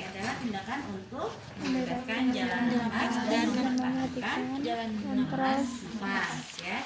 adalah tindakan untuk mendekatkan jalan nafas dan mempertahankan jalan nafas ya.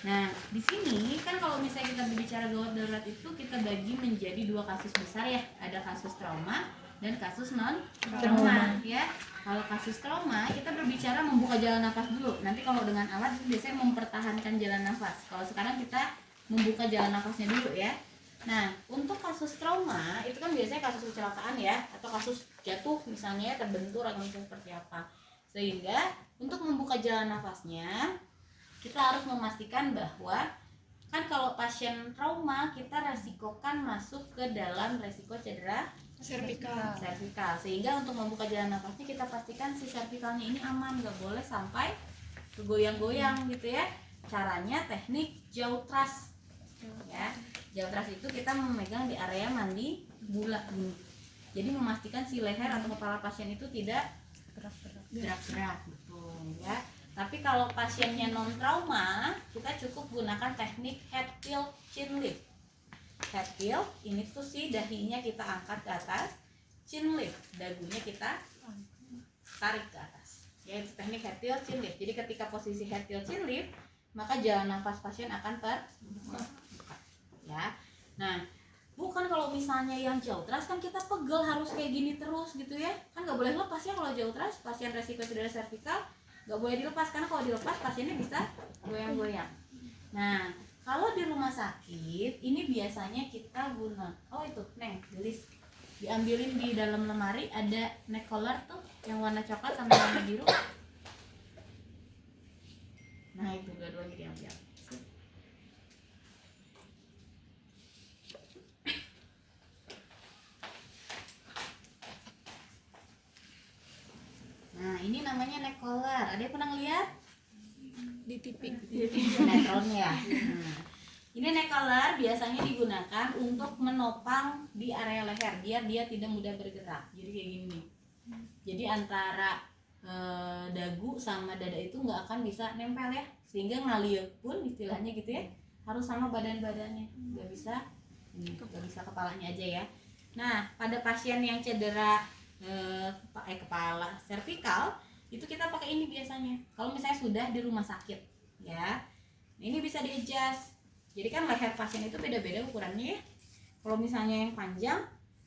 Nah, di sini kan kalau misalnya kita berbicara gawat darurat itu kita bagi menjadi dua kasus besar ya. Ada kasus trauma dan kasus non trauma ya. Kalau kasus trauma kita berbicara membuka jalan nafas dulu. Nanti kalau dengan alat itu biasanya mempertahankan jalan nafas. Kalau sekarang kita membuka jalan nafasnya dulu ya. Nah, untuk kasus trauma itu kan biasanya kasus kecelakaan ya, atau kasus jatuh misalnya terbentur atau misalnya seperti apa. Sehingga untuk membuka jalan nafasnya kita harus memastikan bahwa kan kalau pasien trauma kita resikokan masuk ke dalam resiko cedera servikal. Sehingga untuk membuka jalan nafasnya kita pastikan si servikalnya ini aman, nggak boleh sampai kegoyang-goyang gitu ya. Caranya teknik jaw thrust ya. Jaw thrust itu kita memegang di area mandi bulat ini. Jadi memastikan si leher atau kepala pasien itu tidak gerak-gerak gitu ya. Tapi kalau pasiennya non trauma, kita cukup gunakan teknik head tilt chin lift. Head tilt ini tuh si dahinya kita angkat ke atas, chin lift dagunya kita tarik ke atas. Ya, itu teknik head tilt chin lift. Jadi ketika posisi head tilt chin lift, maka jalan nafas pasien akan terbuka. Ya. Nah, bukan kalau misalnya yang jaw thrust kan kita pegel harus kayak gini terus gitu ya. Kan nggak boleh lepas ya kalau jaw thrust, pasien resiko cedera servikal nggak boleh dilepas, karena kalau dilepas pasiennya bisa goyang-goyang. Nah, kalau di rumah sakit ini biasanya kita guna, oh itu Neng, gelis diambilin di dalam lemari ada neck collar tuh yang warna coklat sama warna biru. Nah itu dua-duanya diambil. Nah ini namanya neck collar. Ada yang pernah lihat? Di TV sinetron ya. Nah, ini neck collar biasanya digunakan untuk menopang di area leher biar dia tidak mudah bergerak. Jadi kayak gini. Jadi antara dagu sama dada itu nggak akan bisa nempel ya, sehingga ngalir pun istilahnya gitu ya harus sama badan-badannya, nggak bisa kepalanya aja ya. Nah pada pasien yang cedera kepala servikal itu kita pakai ini biasanya kalau misalnya sudah di rumah sakit ya. Ini bisa di adjust, jadi kan leher pasien itu beda-beda ukurannya ya. Kalau misalnya yang panjang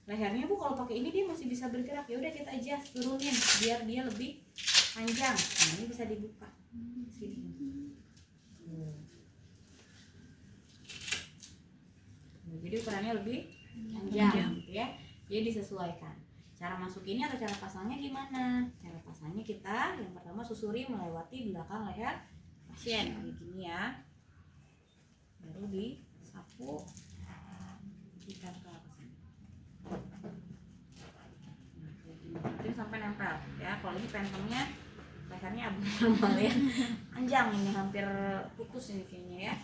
lehernya Bu kalau pakai ini dia masih bisa bergerak, ya udah kita adjust turunin biar dia lebih panjang. Nah ini bisa dibuka sini. Jadi ukurannya lebih panjang gitu ya. Jadi disesuaikan. Cara masukinnya atau cara pasangnya gimana? Cara pasangnya kita yang pertama susuri melewati belakang leher pasien kayak gini ya. Baru disapu ditempel ke sini. Nah, sampai nempel ya. Kalau ini pentongnya lehernya abnormal ya. Panjang ini hampir putus ini kayaknya ya.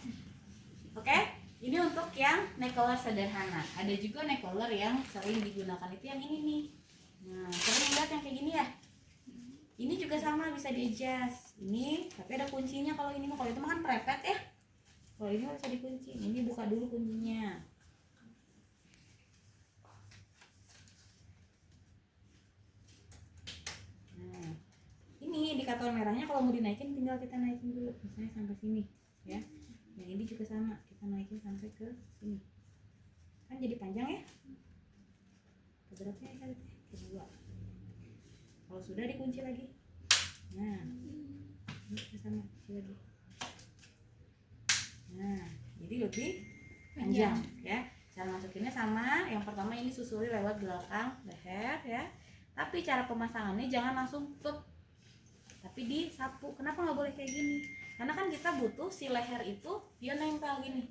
Oke? Ini untuk yang neck collar sederhana. Ada juga neck collar yang sering digunakan itu yang ini nih. Nah, sering lihat yang kayak gini ya. Ini juga sama bisa di-adjust. Ini tapi ada kuncinya kalau ini mah. Kalau itu mah kan prepet ya. Kalau ini bisa dikunci. Ini buka dulu kuncinya. Nah, ini indikator merahnya kalau mau dinaikin tinggal kita naikin dulu. Misalnya sampai sini ya. Yang ini juga sama, kita naikin sampai ke sini. Kan jadi panjang ya. Keberapa ya kali? Kedua. Kalau sudah dikunci lagi. Nah, ini juga sama, kunci lagi. Nah, jadi lebih panjang ya. Cara masukinnya sama. Yang pertama ini susuri lewat belakang leher ya. Tapi cara pemasangannya jangan langsung tutup, tapi disapu. Kenapa nggak boleh kayak gini? Karena kan kita butuh si leher itu dia nempel gini.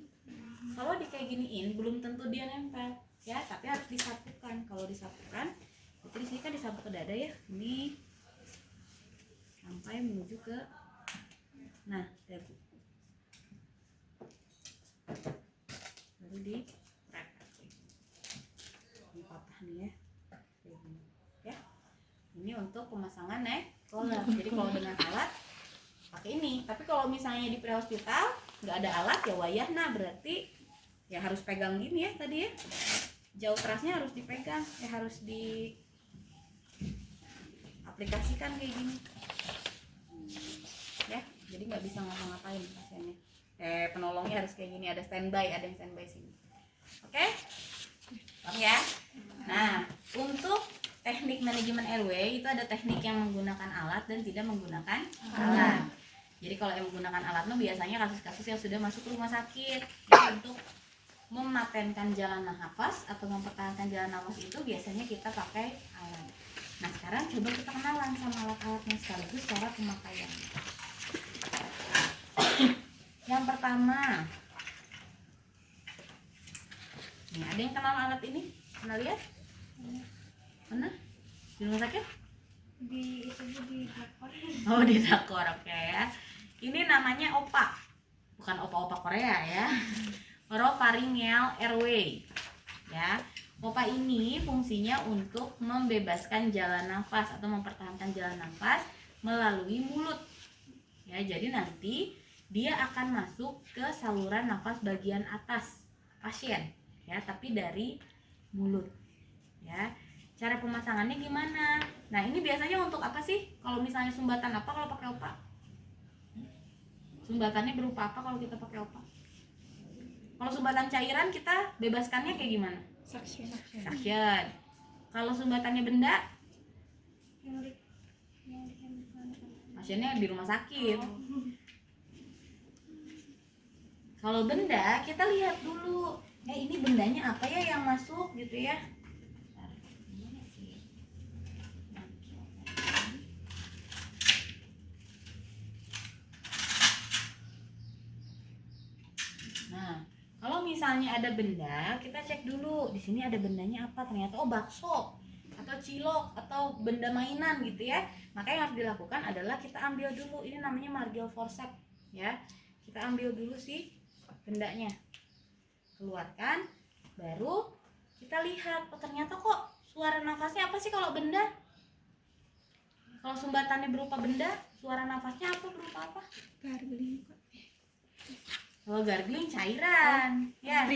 Kalau di kayak giniin belum tentu dia nempel ya, tapi harus disapukan. Kalau disapukan itu di sini kan disapu ke dada ya, ini sampai menuju ke dagu. Baru dipatah nih ya, kayak gini ya. Ini untuk pemasangan neck collar. Jadi kalau dengan alat pakai ini, tapi kalau misalnya di pre-hospital nggak ada alat ya wayah, nah berarti ya harus pegang gini ya tadi ya. Jaw thrustnya harus dipegang ya, harus aplikasikan kayak gini ya, jadi nggak bisa ngapa-ngapain pasiennya. Penolongnya harus kayak gini, ada standby, ada yang standby sini. Oke? Paham ya? Nah, untuk teknik manajemen airway itu ada teknik yang menggunakan alat dan tidak menggunakan alat. Jadi kalau yang menggunakan alat biasanya kasus-kasus yang sudah masuk ke rumah sakit. Jadi untuk mematenkan jalan nafas atau mempertahankan jalan nafas itu biasanya kita pakai alat. Nah, sekarang coba kita kenalan sama alat-alatnya sekaligus cara pemakaian. Yang pertama, nih ada yang kenal alat ini? Pernah lihat? Mana? Di rumah sakit? Di drakor. Oh, di drakor, oke ya. Ini namanya OPA, bukan opa-opa Korea ya. Oropharyngeal airway. Ya, OPA ini fungsinya untuk membebaskan jalan nafas atau mempertahankan jalan nafas melalui mulut. Ya, jadi nanti dia akan masuk ke saluran nafas bagian atas pasien, ya, tapi dari mulut. Ya, cara pemasangannya gimana? Nah, ini biasanya untuk apa sih? Kalau misalnya sumbatan apa kalau pakai OPA? Sumbatannya berupa apa kalau kita pakai OPA? Kalau sumbatan cairan kita bebaskannya kayak gimana? Suction. Kalau sumbatannya benda, Yang pasiennya di rumah sakit. Kalau benda kita lihat dulu, ini bendanya apa ya yang masuk gitu ya. Nah, kalau misalnya ada benda, kita cek dulu di sini ada bendanya apa. Ternyata bakso atau cilok atau benda mainan gitu ya. Maka yang harus dilakukan adalah kita ambil dulu, ini namanya margil forceps ya. Kita ambil dulu sih bendanya, keluarkan, baru kita lihat, oh ternyata kok suara nafasnya apa sih kalau benda? Kalau sumbatannya berupa benda, suara nafasnya apa, berupa apa? gargling. Kalau gargling cairan, ya.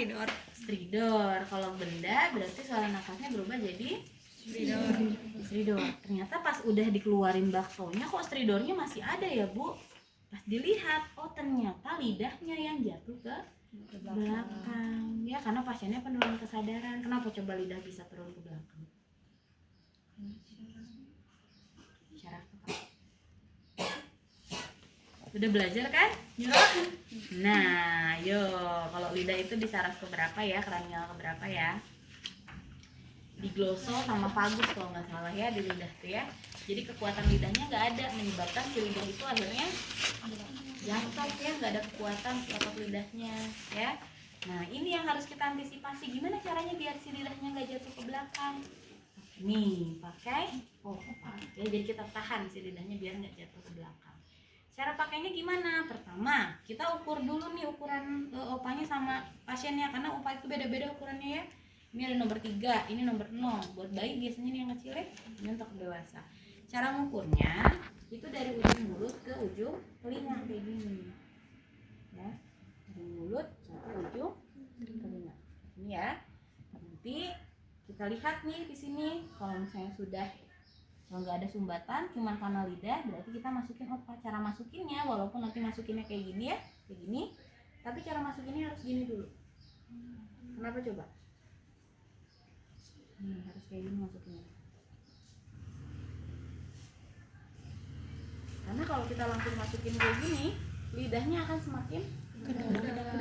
Stridor. Kalau benda berarti suara nafasnya berubah jadi stridor. Ternyata pas udah dikeluarin baksonya kok stridornya masih ada ya, Bu. Pas dilihat, oh ternyata lidahnya yang jatuh ke belakang. Ya, karena pasiennya penurunan kesadaran. Kenapa coba lidah bisa turun ke belakang? Syaraf apa? Udah belajar kan? Nah, yuk, kalau lidah itu di saraf keberapa ya? Kranial keberapa ya? Di glosal sama vagus kalau nggak salah ya, di lidah tuh ya. Jadi kekuatan lidahnya nggak ada, menyebabkan si lidah itu akhirnya jatuh ya, nggak ada kekuatan si otot lidahnya ya. Nah, ini yang harus kita antisipasi. Gimana caranya biar si lidahnya nggak jatuh ke belakang? Nih, pakai OPA. Ya, jadi kita tahan si lidahnya biar nggak jatuh ke belakang. Cara pakainya gimana? Pertama, kita ukur dulu nih ukuran OPA-nya sama pasiennya, karena OPA itu beda-beda ukurannya ya. Ini ada nomor 3, ini nomor 0. Buat bayi biasanya ini yang kecil ya, ini untuk dewasa. Cara mengukurnya itu dari ujung mulut ke ujung telinga kayak gini. Ya. Dari mulut sampai ujung telinga. Ini ya. Nanti kita lihat nih di sini, kalau misalnya sudah nggak ada sumbatan, cuman karena lidah, berarti kita masukin OPA. Cara masukinnya, walaupun nanti masukinnya kayak gini ya, kayak gini, tapi cara masukinnya harus gini dulu. Kenapa coba? Harus kayak gini masukinnya. Karena kalau kita langsung masukin kayak gini, lidahnya akan semakin ke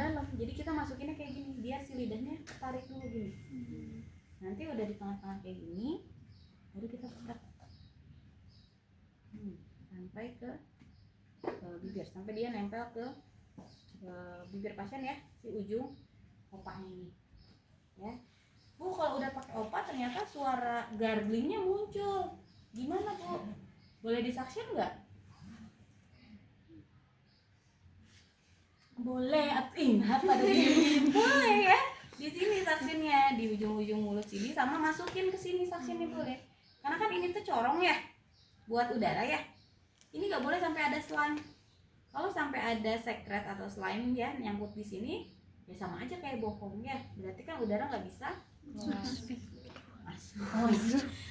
dalam. Jadi kita masukinnya kayak gini, biar si lidahnya tarik dulu gini. Nanti udah di tengah-tengah kayak gini, baru kita pekat sampai ke bibir, sampai dia nempel ke bibir pasien ya, si ujung opanya ini ya. Bu, kalau udah pakai OPA ternyata suara garglingnya muncul, gimana Bu? Boleh disaksikan nggak? Boleh, ingat pada sini. Boleh ya. Di sini saksinnya, di ujung-ujung mulut sini, sama masukin ke sini saksinnya boleh. Karena kan ini tuh corong ya, buat udara ya. Ini nggak boleh sampai ada slime. Kalau sampai ada sekret atau slime ya nyangkut di sini, ya sama aja kayak bohong ya. Berarti kan udara nggak bisa masuk. masuk.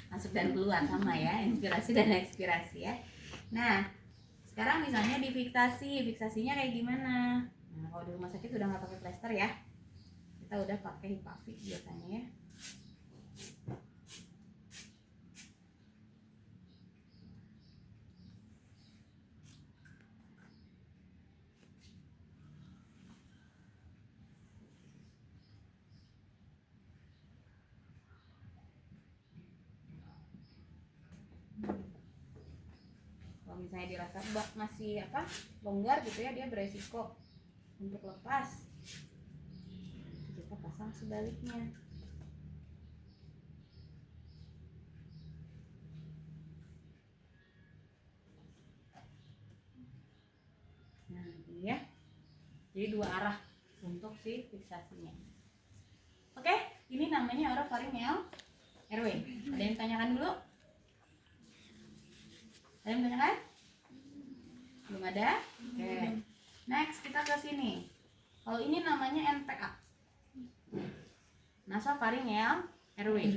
Masuk dan keluar sama ya, inspirasi dan ekspirasi ya. Nah, sekarang misalnya di fiksasinya kayak gimana? Nah, kalau di rumah sakit udah nggak pakai plester ya, kita udah pakai Hipafix biasanya ya. Kalau misalnya dirasa masih longgar gitu ya, dia beresiko untuk lepas, kita pasang sebaliknya. Nah ini ya, jadi dua arah untuk si fiksasinya. Oke, ini namanya orofaringeal airway. Ada yang tanyakan dulu? Ada yang tanyakan? Belum ada? Oke. Next kita ke sini. Kalau ini namanya NPA, nasopharyngeal airway.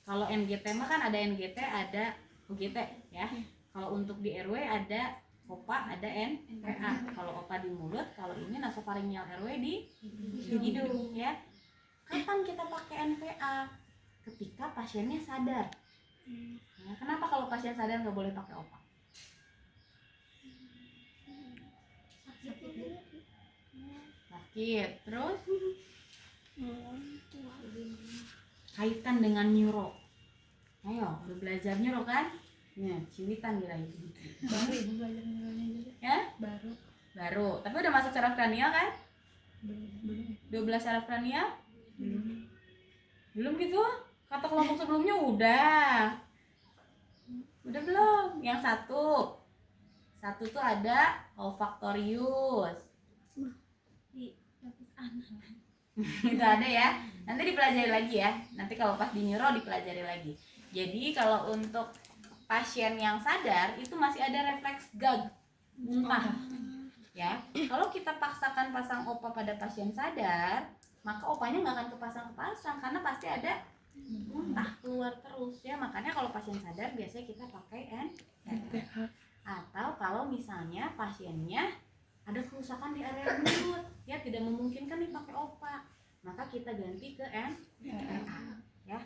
Kalau NGT mah kan ada NGT, ada OGT ya. Kalau untuk di airway ada OPA, ada NPA. Kalau OPA di mulut, kalau ini nasopharyngeal airway di hidung ya. Kapan kita pakai NPA? Ketika pasiennya sadar. Nah, kenapa kalau pasien sadar nggak boleh pakai OPA? Sakit. Terus kaitan dengan neuro. Ayo, udah belajar neuro kan? Nah, ciwitan kira itu. Baru ibu belajar neuronya juga. Ya? Baru. Tapi udah masuk saraf kranial kan? Belum. 12 saraf kranial? Belum gitu? Kata kelompok sebelumnya udah. Udah belum? Yang satu tuh ada olfaktorius. Di lapis anak. Itu ada ya. Nanti dipelajari lagi ya. Nanti kalau pas di neuro dipelajari lagi. Jadi kalau untuk pasien yang sadar itu masih ada refleks gag, muntah. Ya. Kalau kita paksakan pasang OPA pada pasien sadar, maka opanya nggak akan kepasang karena pasti ada muntah keluar terus ya. Makanya kalau pasien sadar biasanya kita pakai NPA. Atau kalau misalnya pasiennya ada kerusakan di area mulut ya, tidak memungkinkan dipakai OPA, maka kita ganti ke NPA ya.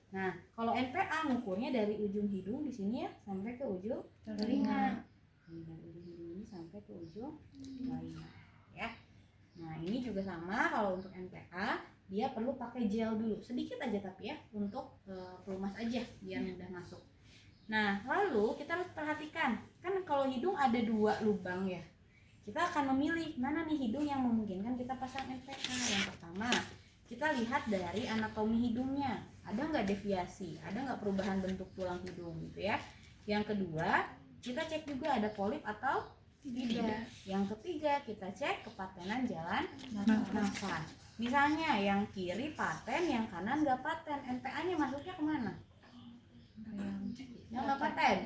Nah, kalau NPA ngukurnya dari ujung hidung di sini ya sampai ke ujung telinga. Dari ujung hidung ini sampai ke ujung telinga ya. Nah, ini juga sama. Kalau untuk NPA dia perlu pakai gel dulu sedikit aja tapi ya, untuk pelumas aja biar mudah masuk. Nah, lalu kita harus perhatikan, kan kalau hidung ada 2 lubang ya. Kita akan memilih mana nih hidung yang memungkinkan kita pasang NPA. Yang pertama, kita lihat dari anatomi hidungnya. Ada nggak deviasi? Ada nggak perubahan bentuk tulang hidung gitu ya. Yang kedua, kita cek juga ada polip atau tidak. Yang ketiga, kita cek kepatenan jalan nafas. Misalnya yang kiri paten, yang kanan nggak paten. NPA-nya masuknya kemana? Yang nggak paten.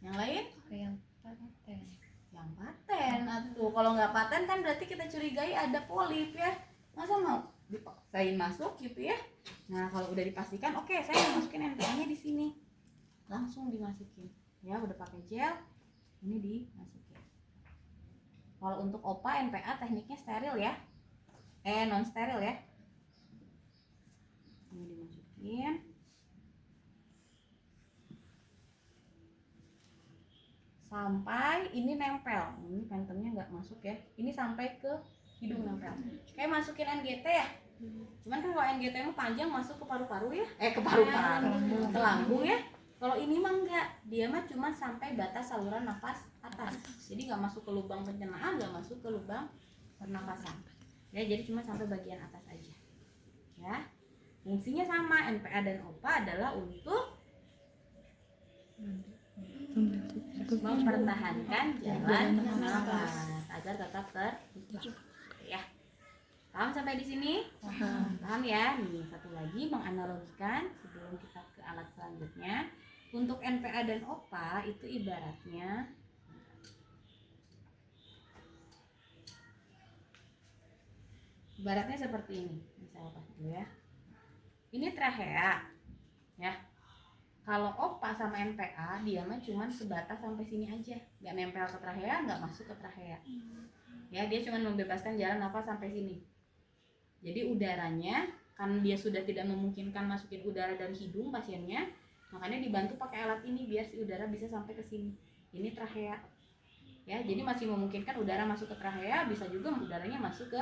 Yang lain? Yang paten. Yang paten. Atuh, kalau nggak paten kan berarti kita curigai ada polip ya. Masa mau dipaksain masuk gitu ya? Nah, kalau udah dipastikan, oke, saya mau masukin NPA-nya di sini. Langsung dimasukin. Ya, udah pakai gel, ini dimasukin. Kalau untuk OPA NPA tekniknya steril ya. Non steril ya. Ini dimasukin. Sampai ini nempel. Ini pentemnya nggak masuk ya. Ini sampai ke hidung nempel. Kayak masukin NGT ya. Cuman kan kalau NGT itu panjang masuk ke paru-paru ya. Ke paru-paru, ke lambung ya. Kalau ini mah enggak. Dia mah cuma sampai batas saluran nafas atas. Jadi nggak masuk ke lubang pencernaan, nggak masuk ke lubang pernafasan. Ya, jadi cuma sampai bagian atas aja. Ya. Fungsinya sama, NPA dan OPA adalah untuk mempertahankan jalan nafas agar tetap terbuka. Ya. Paham sampai di sini? Paham ya? Nih, satu lagi menganalogikan sebelum kita ke alat selanjutnya. Untuk NPA dan OPA itu ibaratnya seperti ini. Saya lepas dulu ya. ini trachea ya. Kalau OPA sama NPA dia mah cuman sebatas sampai sini aja, nggak nempel ke trachea, nggak masuk ke trachea ya, dia cuman membebaskan jalan nafas sampai sini. Jadi udaranya kan dia sudah tidak memungkinkan masukin udara dari hidung pasiennya, makanya dibantu pakai alat ini biar si udara bisa sampai ke sini. Ini trachea ya, jadi masih memungkinkan udara masuk ke trachea, bisa juga udaranya masuk ke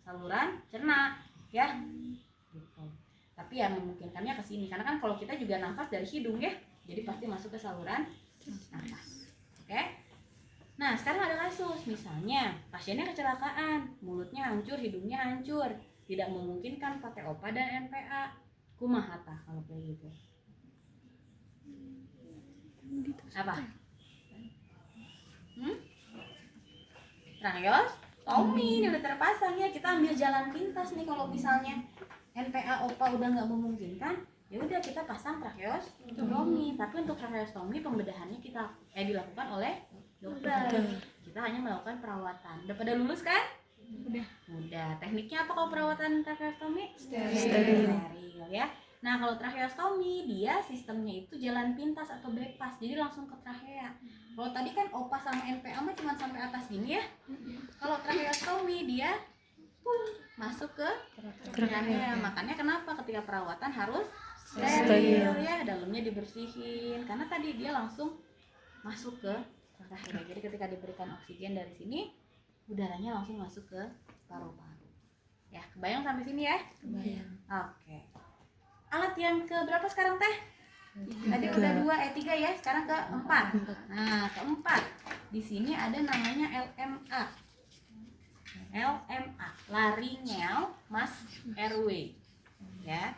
saluran cerna ya gitu. Tapi ya memungkinkannya ke sini karena kan kalau kita juga nafas dari hidung ya, jadi pasti masuk ke saluran nafas. Oke. Nah sekarang ada kasus misalnya pasiennya kecelakaan, mulutnya hancur, hidungnya hancur, tidak memungkinkan pakai OPA dan NPA. Kumaha tah kalau kayak gitu? Apa? Tracheostomi ini udah terpasang ya, kita ambil jalan pintas nih. Kalau misalnya NPA OPA udah nggak memungkinkan, ya udah kita pasang tracheostomi. Tapi untuk tracheostomi pembedahannya kita dilakukan oleh dokter. Kita hanya melakukan perawatan. Udah pada lulus kan? Udah. Tekniknya apa kalau perawatan tracheostomi? Steril ya. Nah kalau tracheostomi dia sistemnya itu jalan pintas atau bypass, jadi langsung ke trachea. Kalau tadi kan OPA sama NPA mah cuma sampai atas gini ya. Kalau tracheostomi dia masuk ke trachea. Makanya kenapa ketika perawatan harus steril ya, dalamnya dibersihin karena tadi dia langsung masuk ke trachea. Jadi ketika diberikan oksigen dari sini, udaranya langsung masuk ke paru-paru. Ya, kebayang sampai sini ya? Kebayang. Oke. Alat yang ke berapa sekarang teh? Tadi udah 3 ya, sekarang ke 4. Nah, keempat. Di sini ada namanya LMA. LMA, laryngeal mask airway. Ya.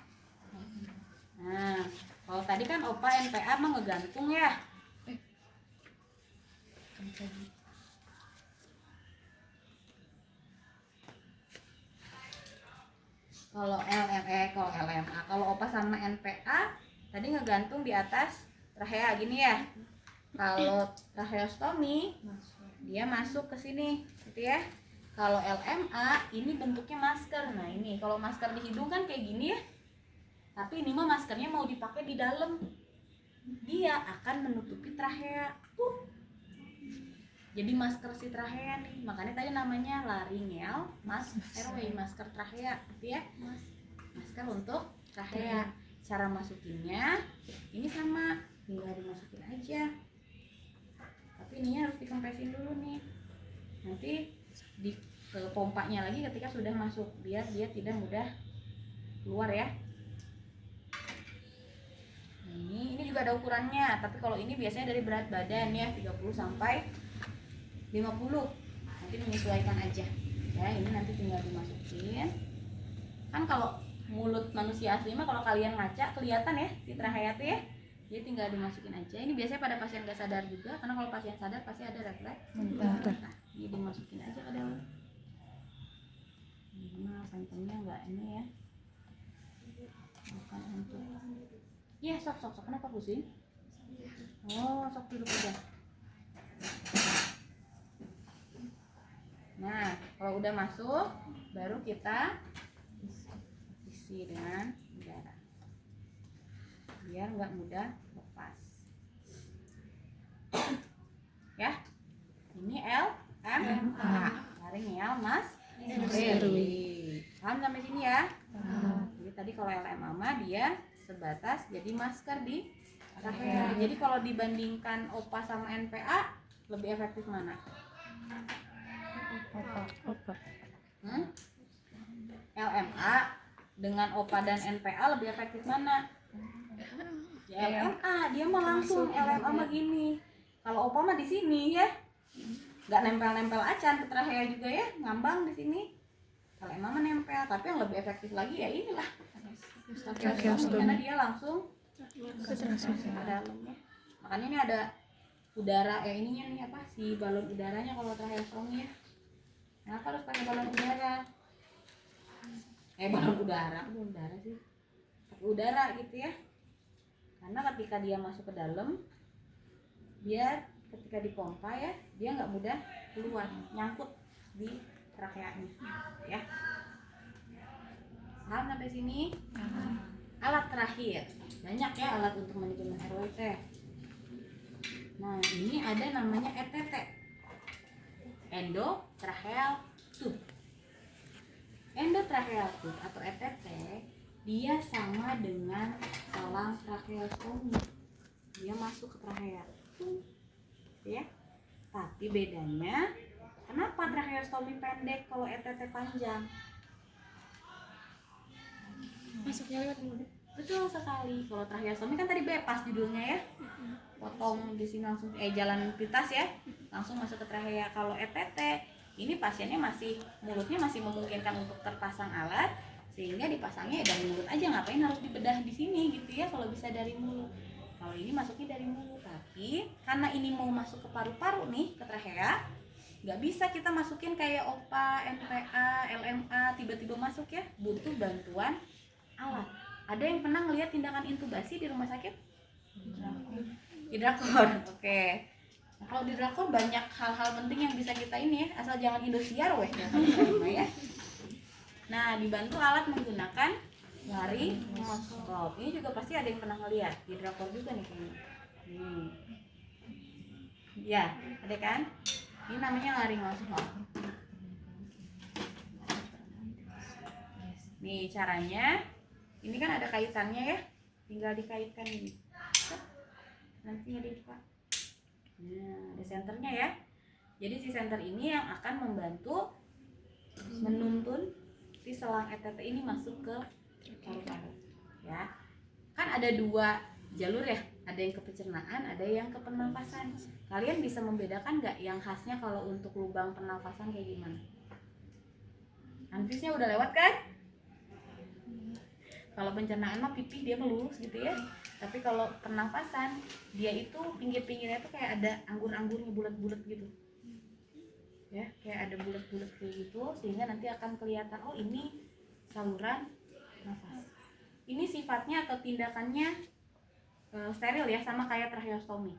Nah, kalau tadi kan OPA NPA mah ngegantung ya. Kalau LMA, kalau OPA sama NPA tadi ngegantung di atas trachea gini ya. Kalau tracheostomi dia masuk ke sini gitu ya. Kalau LMA ini bentuknya masker. Nah ini kalau masker di hidung kan kayak gini ya, tapi ini mah maskernya mau dipakai di dalam, dia akan menutupi trachea jadi masker si trachea nih. Makanya tadi namanya laryngeal mask airway, masker trachea gitu ya, masker untuk trachea. Cara masukinnya ini sama, tinggal dimasukin aja, tapi ininya harus dikempesin dulu nih, nanti di pompanya lagi ketika sudah masuk biar dia tidak mudah keluar ya. Ini juga ada ukurannya, tapi kalau ini biasanya dari berat badan ya, 30 sampai 50, nanti menyesuaikan aja ya. Ini nanti tinggal dimasukin. Kan kalau mulut manusia asli mah kalau kalian ngaca kelihatan ya si trachea tuh ya, jadi tinggal dimasukin aja. Ini biasanya pada pasien gak sadar juga, karena kalau pasien sadar pasti ada refleks. Nah, ini dimasukin aja ke dalam. Nah, pentingnya nggak ini ya, bukan untuk ya sok kenapa pusing? Oh sok duduk aja. Nah kalau udah masuk baru kita isi dengan udara biar nggak mudah lepas ya. Ini LMA, laryngeal mask airway. Paham sampai sini ya? Jadi tadi kalau LMA mah dia sebatas jadi masker di trachea. Jadi kalau dibandingkan OPA sama NPA lebih efektif mana? Apa? LMA dengan OPA dan NPA lebih efektif mana? Ya LMA, dia mah langsung LMA mah gini. Kalau OPA mah di sini ya, nggak nempel-nempel acan ke trachea juga ya, ngambang di sini. Kalau LMA mah nempel, tapi yang lebih efektif lagi ya inilah karena dia langsung ke dalamnya. Makanya ini ada udara ininya nih apa si balon udaranya kalau tracheostomi ya. Kenapa harus pakai balon udara? Balon udara sih, pakai udara gitu ya. Karena ketika dia masuk ke dalam, dia ketika dipompa ya, dia nggak mudah keluar, nyangkut di tracheanya ya. Paham sampai sini? Alat terakhir, banyak ya alat untuk manajemen airway teh. Nah, ini ada namanya ETT, endotracheal tube. Endotracheal tube atau ETT dia sama dengan selang tracheostomi. Dia masuk ke trachea, ya. Tapi bedanya, kenapa tracheostomi pendek kalau ETT panjang? Masuknya lewat mulut. Betul sekali. Kalau tracheostomi kan tadi bebas judulnya ya. Potong di sini langsung jalan pintas ya. Langsung masuk ke trachea. Kalau ETT ini pasiennya mulutnya masih memungkinkan untuk terpasang alat, sehingga dipasangnya dari mulut aja, ngapain harus dibedah di sini gitu ya kalau bisa dari mulut. Kalau ini masuknya dari mulut, tapi karena ini mau masuk ke paru-paru nih, ke trachea, nggak bisa kita masukin kayak OPA, NPA, LMA tiba-tiba masuk ya, butuh bantuan alat. Ada yang pernah ngelihat tindakan intubasi di rumah sakit? Di drakor. Oke. Nah, kalau di drakor banyak hal-hal penting yang bisa kita ini ya, asal jangan Indosiar weh ya. Nah, dibantu alat menggunakan laryngoscope. Ini juga pasti ada yang pernah ngelihat di drakor juga nih kayaknya. Ya, ada kan? Ini namanya laryngoscope. Nih caranya. Ini kan ada kaitannya ya, tinggal dikaitkan ini. Nanti dibuka. Nah, ada senternya ya. Jadi si senter ini yang akan membantu menuntun si selang ETT ini masuk ke paru-paru. Ya, kan ada 2 jalur ya, ada yang ke pencernaan, ada yang ke pernafasan. Kalian bisa membedakan nggak yang khasnya kalau untuk lubang pernafasan kayak gimana? Anfisnya udah lewat kan? Kalau pencernaan mah pipi dia melurus gitu ya. Tapi kalau pernafasan dia itu pinggir-pinggirnya tuh kayak ada anggur-anggurnya bulat-bulat gitu. Ya, kayak ada bulat-bulat kayak gitu, sehingga nanti akan kelihatan oh ini saluran nafas. Ini sifatnya atau tindakannya steril ya, sama kayak tracheostomi.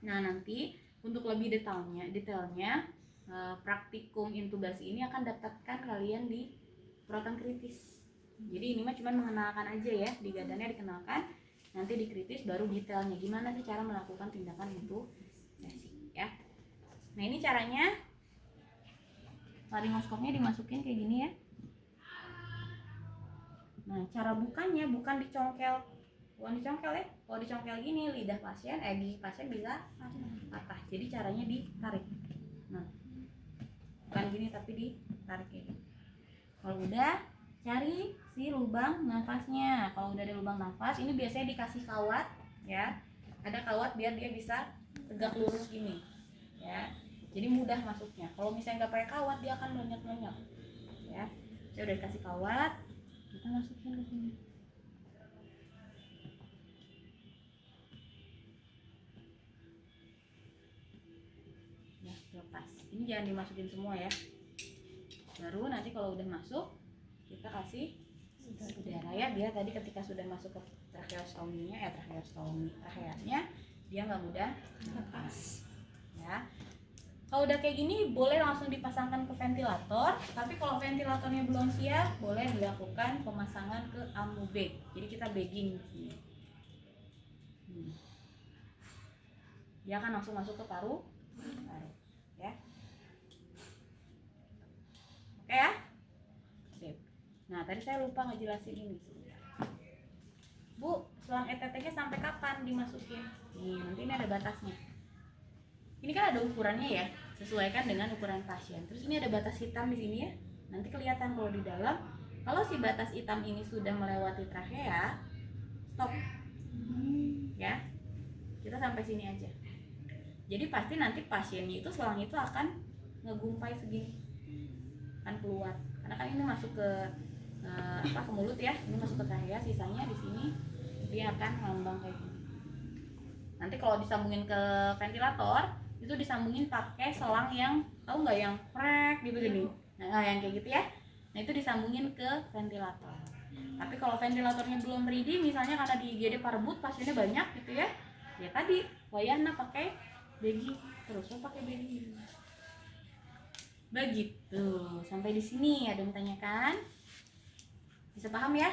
Nah, nanti untuk lebih detailnya praktikum intubasi ini akan dapatkan kalian di perawatan kritis. Jadi ini mah cuma mengenalkan aja ya, di gadannya dikenalkan, nanti di kritis baru detailnya gimana sih cara melakukan tindakan intubasi ya. Nah, ini caranya. Laryngoscopnya dimasukin kayak gini ya. Nah, cara bukanya bukan dicongkel ya. Kalau dicongkel gini lidah pasien, gigi pasien bisa patah. Jadi caranya ditarik. Nah, bukan gini tapi ditarik ini. Kalau udah, cari si lubang nafasnya. Kalau udah ada lubang nafas, ini biasanya dikasih kawat ya. Ada kawat biar dia bisa tegak lurus gini ya. Jadi mudah masuknya. Kalau misalnya nggak pakai kawat, dia akan melenyap-lenyap ya. Saya udah dikasih kawat, kita masukin ke sini. Ya, lepas. Ini jangan dimasukin semua ya. Baru nanti kalau udah masuk, kita kasih udara ya. Dia tadi ketika sudah masuk ke tracheanya, dia nggak mudah lepas ya. Kalau udah kayak gini boleh langsung dipasangkan ke ventilator, tapi kalau ventilatornya belum siap boleh dilakukan pemasangan ke amubeg. Jadi kita bagging di sini. Dia akan langsung masuk ke paru ya. Oke ya. Sip. Nah, tadi saya lupa ngejelasin ini. Bu, selang ETT-nya sampai kapan dimasukin? Nih, nanti ini ada batasnya. Ini kan ada ukurannya ya, sesuaikan dengan ukuran pasien. Terus ini ada batas hitam di sini ya. Nanti kelihatan kalau di dalam. Kalau si batas hitam ini sudah melewati trachea, stop. Ya. Kita sampai sini aja. Jadi pasti nanti pasiennya itu selang itu akan ngegumpai segini. Akan keluar. Karena kan ini masuk ke ke mulut ya. Ini masuk ke trachea, sisanya di sini dia akan ngambang kayak gini. Nanti kalau disambungin ke ventilator, itu disambungin pakai selang yang tahu nggak yang prek gitu gini. Nah, yang kayak gitu ya. Nah, itu disambungin ke ventilator. Tapi kalau ventilatornya belum ready, misalnya karena di IGD Parbut pasiennya banyak gitu ya. Ya tadi wayahna pakai bagging, terus pakai bagging. Begitu. Sampai di sini ada yang tanyakan? Bisa paham ya?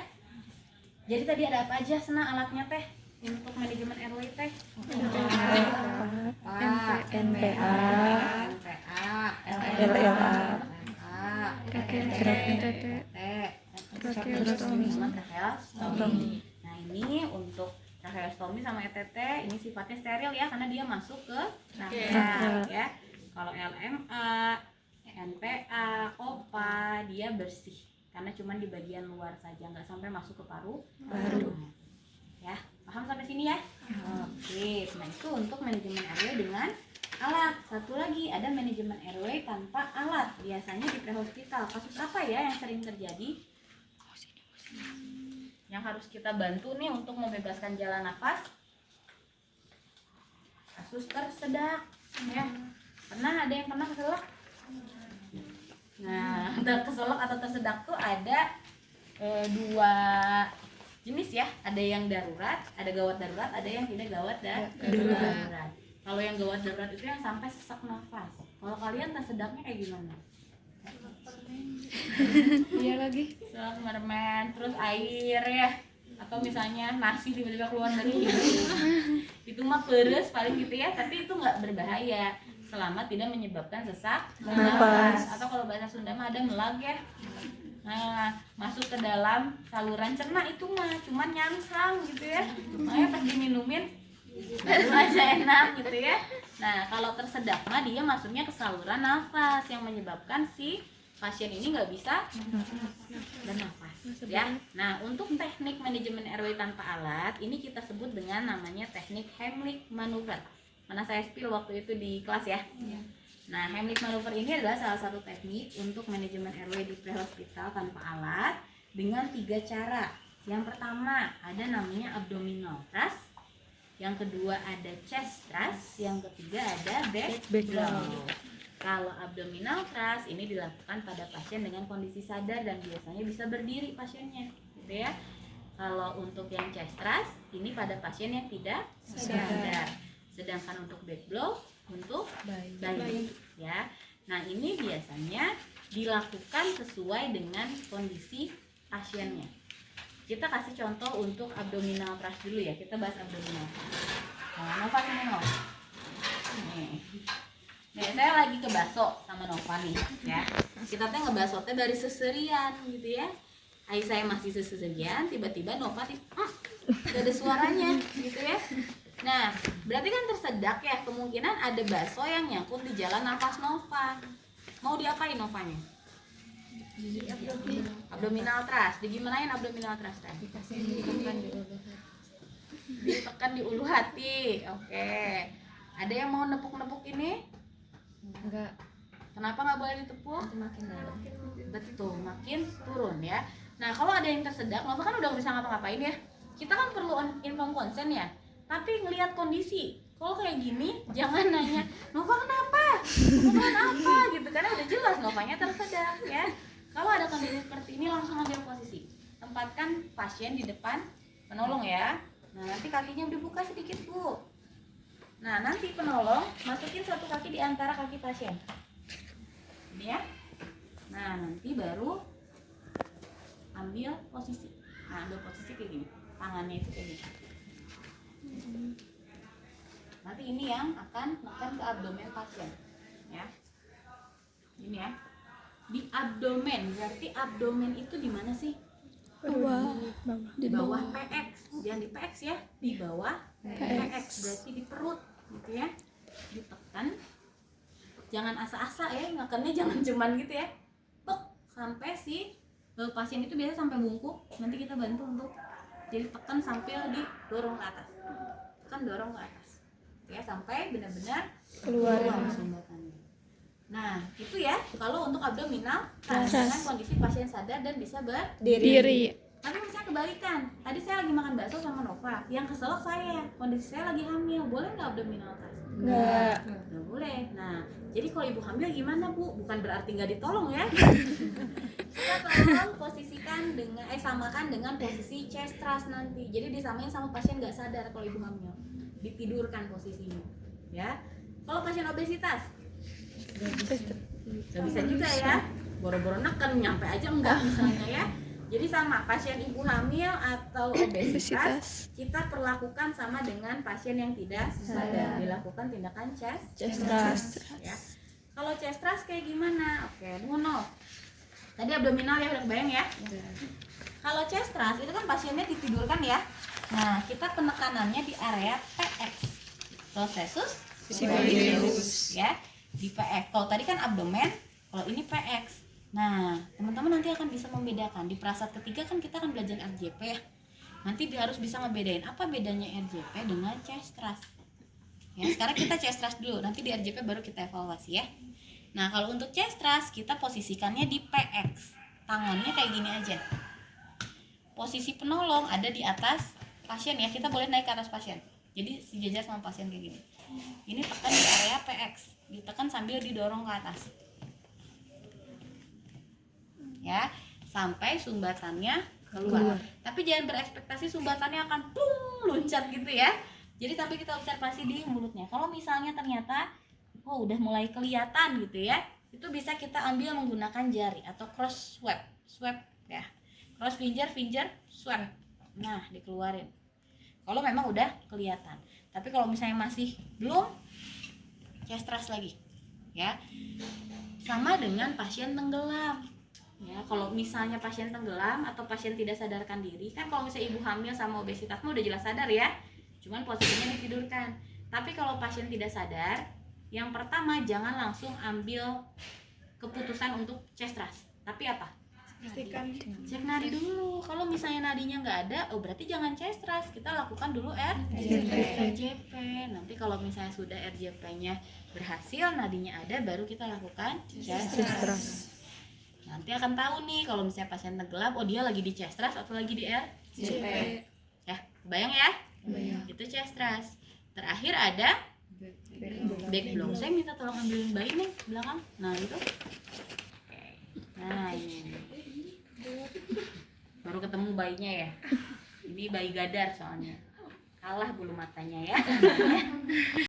Jadi tadi ada apa aja Sena alatnya teh untuk manajemen RW teh? NPA, LLA, tracheostomy. Nah ini untuk tracheostomy sama ETT ini sifatnya steril ya karena dia masuk ke trachea ya. Kalau LMA, NPA, OPA dia bersih karena cuma di bagian luar saja, nggak sampai masuk ke paru. Ya, paham sampai sini ya? Oke, nah itu untuk manajemen RW dengan alat. Satu lagi ada manajemen RW tanpa alat. Biasanya di prehospital. Kasus apa ya yang sering terjadi? Yang harus kita bantu nih untuk membebaskan jalan nafas? Kasus tersedak, ya. Pernah ada yang pernah keselak? Nah, keselak atau tersedak tuh ada dua jenis ya, ada yang darurat, ada gawat darurat, ada yang tidak gawat darurat. Kalau yang gawat darurat itu yang sampai sesak nafas. Kalau kalian tersedaknya kayak gimana? Iya lagi. Sesak mermen, terus air ya, atau misalnya nasi tiba-tiba keluar dari hidung. Itu mah peres paling gitu ya, tapi itu nggak berbahaya selama tidak menyebabkan sesak nafas. Atau kalau bahasa Sunda mah ada melag ya. Nah, masuk ke dalam saluran cerna itu mah cuman nyangsang gitu ya. Makanya pas diminumin baru aja enak gitu ya. Nah, kalau tersedak mah dia masuknya ke saluran nafas yang menyebabkan si pasien ini nggak bisa bernafas ya. Nah, untuk teknik manajemen RW tanpa alat ini kita sebut dengan namanya teknik Heimlich maneuver. Mana saya spill waktu itu di kelas ya. Nah, Heimlich maneuver ini adalah salah satu teknik untuk manajemen RW di prehospital tanpa alat dengan 3 cara. Yang pertama ada namanya abdominal thrust, yang kedua ada chest thrust, yang ketiga ada back blow. Kalau abdominal thrust ini dilakukan pada pasien dengan kondisi sadar dan biasanya bisa berdiri pasiennya, gitu ya. Kalau untuk yang chest thrust ini pada pasien yang tidak sadar. Sedangkan untuk back blow untuk bayi ya. Nah, ini biasanya dilakukan sesuai dengan kondisi pasiennya. Kita kasih contoh untuk abdominal thrust dulu ya. Kita bahas abdominal thrust. Nah, Nova sini Nova. Nih, saya lagi ke baso sama Nova nih ya. Kita teh ngebaso teh dari seserian gitu ya. Ayah saya masih seserian, tiba-tiba Nova gak ada suaranya gitu ya. Nah, berarti kan tersedak ya, kemungkinan ada baso yang nyangkut di jalan nafas Nova. Mau diapain Novanya? Abdominal thrust. Digimanain abdominal thrust teh? Ditekan di ulu hati. Oke. Ada yang mau nepuk-nepuk ini? Enggak. Kenapa nggak boleh ditepuk? Makin dalam. Betul, makin turun ya. Nah, kalau ada yang tersedak, Nova kan udah bisa ngapa-ngapain ya. Kita kan perlu inform konsen ya. Tapi ngelihat kondisi, kalau kayak gini jangan nanya Nova kenapa, Nova kenapa gitu, karena udah jelas Novanya tersedak ya. Kalau ada kondisi seperti ini langsung ambil posisi, tempatkan pasien di depan penolong ya. Nah, nanti kakinya dibuka sedikit Bu. Nah, nanti penolong masukin satu kaki di antara kaki pasien ini ya. Nah, nanti baru ambil posisi. Nah, ambil posisi kayak gini, tangannya itu kayak gini. Nanti ini yang akan makan ke abdomen pasien ya. Ini ya, di abdomen. Berarti abdomen itu di mana sih? Di bawah PX. Jangan di PX ya, di bawah PX. Berarti di perut gitu ya. Ditekan. Jangan asa-asa ya, makannya jangan cuman gitu ya. Tuk, sampai si pasien itu biasa sampai bungkuk. Nanti kita bantu untuk jadi tekan sampai didorong ke atas. Tekan dorong ke atas. Ya, sampai benar-benar keluar sumbatannya. Nah, itu ya kalau untuk abdominal dengan kondisi pasien sadar dan bisa berdiri. Tapi misalnya kebalikan, tadi saya lagi makan bakso sama Nova, yang keselak saya, kondisi saya lagi hamil, boleh nggak abdominal thrust? Nggak boleh. Nah, jadi kalau ibu hamil gimana Bu? Bukan berarti nggak ditolong ya. Kita tolong posisikan dengan samakan dengan posisi chest thrust nanti. Jadi disamain sama pasien nggak sadar kalau ibu hamil, ditidurkan posisinya, ya. Kalau pasien obesitas, nggak bisa juga ya. Boro-boro neken nyampe aja enggak misalnya ya. Jadi sama pasien ibu hamil atau obesitas kita perlakukan sama dengan pasien yang tidak sadar, dilakukan tindakan chest thrust. Ya. Kalau chest thrust kayak gimana? Oke, Nuno. Tadi abdominal ya, udah kebayang ya? Kalau chest thrust itu kan pasiennya ditidurkan ya. Nah, kita penekanannya di area PX, processus siboideus ya, di PX. Kalau tadi kan abdomen, kalau ini PX. Nah, teman-teman nanti akan bisa membedakan. Di prasat ketiga kan kita akan belajar RJP ya. Nanti harus bisa ngebedain apa bedanya RJP dengan chest thrust. Ya, sekarang kita chest thrust dulu, nanti di RJP baru kita evaluasi ya. Nah, kalau untuk chest thrust kita posisikannya di PX. Tangannya kayak gini aja. Posisi penolong ada di atas pasien ya, kita boleh naik ke atas pasien. Jadi sejajar sama pasien kayak gini. Ini tekan di area PX, ditekan sambil didorong ke atas. Ya, sampai sumbatannya keluar. Tapi jangan berekspektasi sumbatannya akan loncat gitu ya. Jadi tapi kita observasi di mulutnya. Kalau misalnya ternyata udah mulai kelihatan gitu ya, itu bisa kita ambil menggunakan jari atau cross swab ya. Cross finger swab. Nah, dikeluarin. Kalau memang udah kelihatan. Tapi kalau misalnya masih belum, chest thrust lagi. Ya. Sama dengan pasien tenggelam. Ya, kalau misalnya pasien tenggelam atau pasien tidak sadarkan diri, kan kalau misalnya ibu hamil sama obesitas udah jelas sadar ya, cuman posisinya ditidurkan. Tapi kalau pasien tidak sadar, yang pertama jangan langsung ambil keputusan untuk chest thrust. Tapi apa? Cek nadi dulu. Kalau misalnya nadinya nggak ada, berarti jangan chest thrust. Kita lakukan dulu RJP. Nanti kalau misalnya sudah RJP-nya berhasil, nadinya ada, baru kita lakukan chest thrust. Nanti akan tahu nih kalau misalnya pasien tenggelam, dia lagi di chest thrust atau lagi di RJP. Ya, bayang ya? Itu chest thrust. Terakhir ada back blow. Saya minta tolong ambilin bayi nih belakang. Nah, itu. Nah, ini. Baru ketemu bayinya ya. Ini bayi gadar soalnya. Kalah bulu matanya ya.